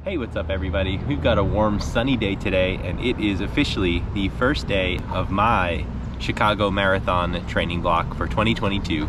Hey, what's up everybody? We've got a warm sunny day today and it is officially the first day of my Chicago Marathon training block for 2022.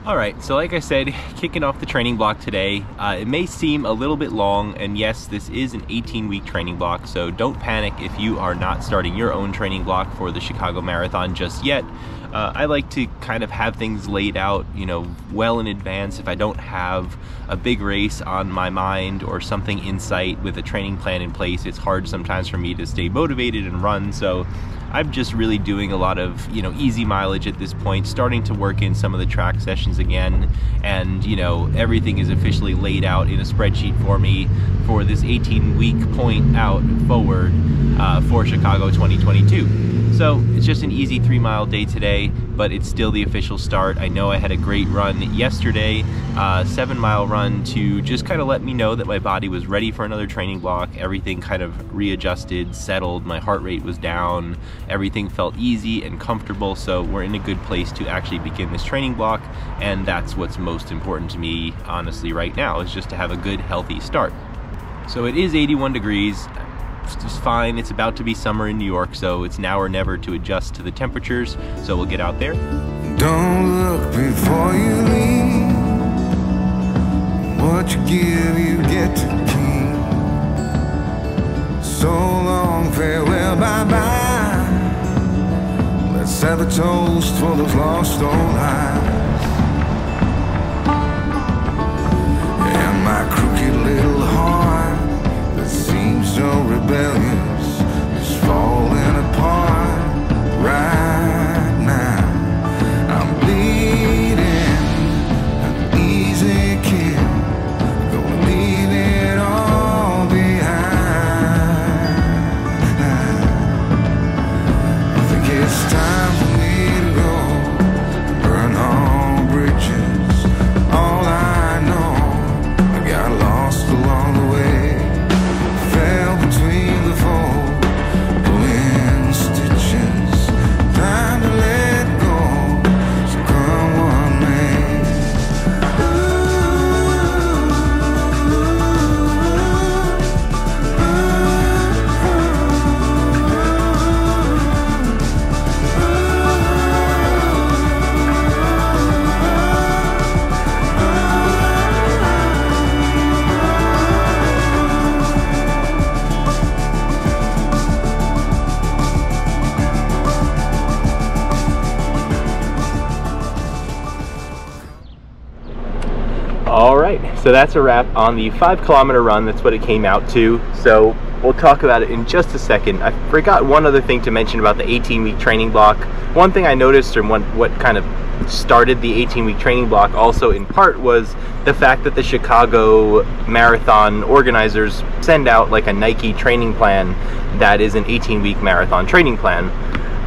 Alright, so like I said, kicking off the training block today. It may seem a little bit long, and yes, this is an 18-week training block, so don't panic if you are not starting your own training block for the Chicago Marathon just yet. I like to kind of have things laid out, well in advance. If I don't have a big race on my mind or something in sight with a training plan in place, it's hard sometimes for me to stay motivated and run, so I'm just really doing a lot of, easy mileage at this point, starting to work in some of the track sessions again, and, everything is officially laid out in a spreadsheet for me for this 18-week point out forward for Chicago 2022. So it's just an easy 3-mile day today, but it's still the official start. I know I had a great run yesterday, 7-mile run to just kind of let me know that my body was ready for another training block. Everything kind of readjusted, settled, my heart rate was down, everything felt easy and comfortable, so we're in a good place to actually begin this training block, and that's what's most important to me, honestly, right now, is just to have a good, healthy start. So it is 81 degrees. It's just fine. It's about to be summer in New York, so it's now or never to adjust to the temperatures, so we'll get out there. Don't look before you leave. What you give, you get to keep. So long, farewell, bye-bye. Let's have a toast for those lost old lives. And my crooked little heart that seems so rebellious is falling apart right now. I'm bleeding an easy kill, gonna leave it all behind. I think it's time for me to go, burn all bridges. All I know, I got lost along the way. Between the fold, pulling stitches, time to let go, so come what may. Alright, so that's a wrap on the 5-kilometer run. That's what it came out to. So we'll talk about it in just a second. I forgot one other thing to mention about the 18-week training block. One thing I noticed, or what kind of started the 18-week training block also in part, was the fact that the Chicago Marathon organizers send out like a Nike training plan that is an 18-week marathon training plan.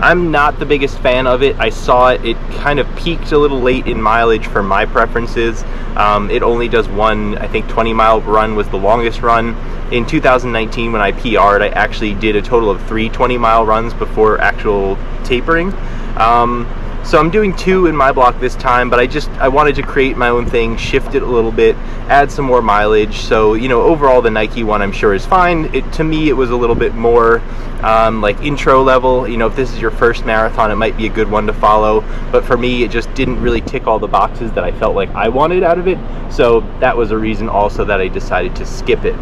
I'm not the biggest fan of it. I saw it. It kind of peaked a little late in mileage for my preferences. It only does one, I think 20-mile run was the longest run. In 2019, when I PR'd, I actually did a total of 3 20-mile runs before actual tapering. So I'm doing 2 in my block this time, but I wanted to create my own thing, shift it a little bit, add some more mileage. So, overall the Nike one I'm sure is fine. To me, it was a little bit more like intro level. If this is your first marathon, it might be a good one to follow. But for me, it just didn't really tick all the boxes that I felt like I wanted out of it. So that was a reason also that I decided to skip it.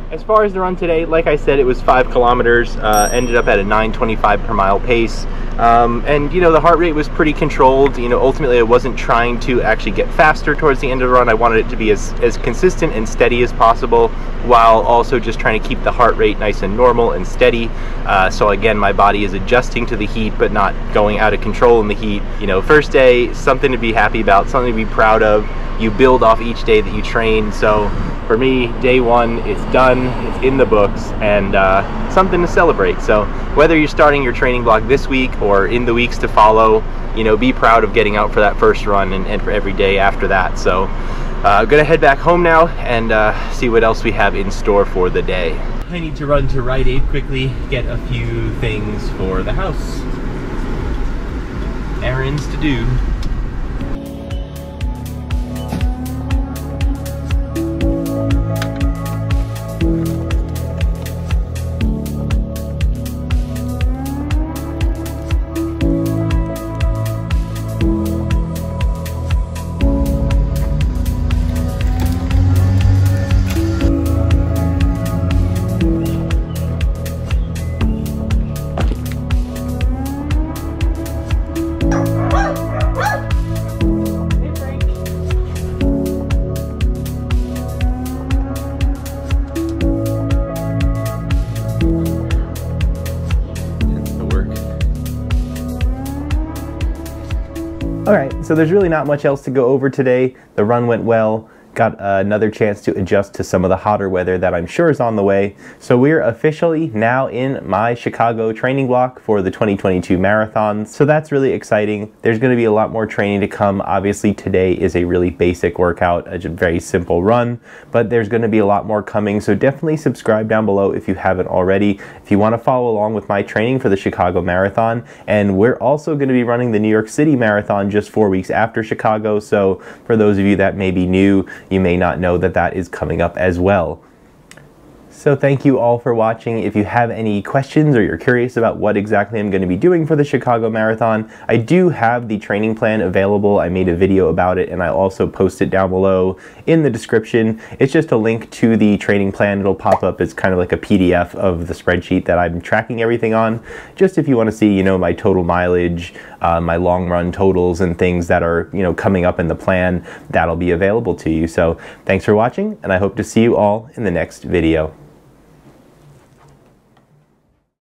As far as the run today, like I said, it was 5 kilometers, ended up at a 9:25 per mile pace. And the heart rate was pretty controlled. Ultimately I wasn't trying to actually get faster towards the end of the run. I wanted it to be as consistent and steady as possible, while also just trying to keep the heart rate nice and normal and steady. So again, my body is adjusting to the heat, but not going out of control in the heat. First day, something to be happy about, something to be proud of. You build off each day that you train. So for me, day 1 is done, it's in the books, and something to celebrate. So whether you're starting your training block this week or in the weeks to follow, be proud of getting out for that first run and for every day after that. So I'm gonna head back home now and see what else we have in store for the day. I need to run to Rite Aid quickly, get a few things for the house. Errands to do. Alright, so there's really not much else to go over today. The run went well. Got another chance to adjust to some of the hotter weather that I'm sure is on the way. So we're officially now in my Chicago training block for the 2022 marathon. So that's really exciting. There's going to be a lot more training to come. Obviously today is a really basic workout, a very simple run, but there's going to be a lot more coming. So definitely subscribe down below if you haven't already. If you want to follow along with my training for the Chicago Marathon. And we're also going to be running the New York City Marathon just 4 weeks after Chicago. So for those of you that may be new, you may not know that that is coming up as well. So thank you all for watching. If you have any questions or you're curious about what exactly I'm going to be doing for the Chicago Marathon, I do have the training plan available. I made a video about it and I'll also post it down below in the description. It's just a link to the training plan. It'll pop up as kind of like a PDF of the spreadsheet that I'm tracking everything on. Just if you want to see, you know, my total mileage, my long run totals and things that are, you know, coming up in the plan, that'll be available to you. So thanks for watching and I hope to see you all in the next video.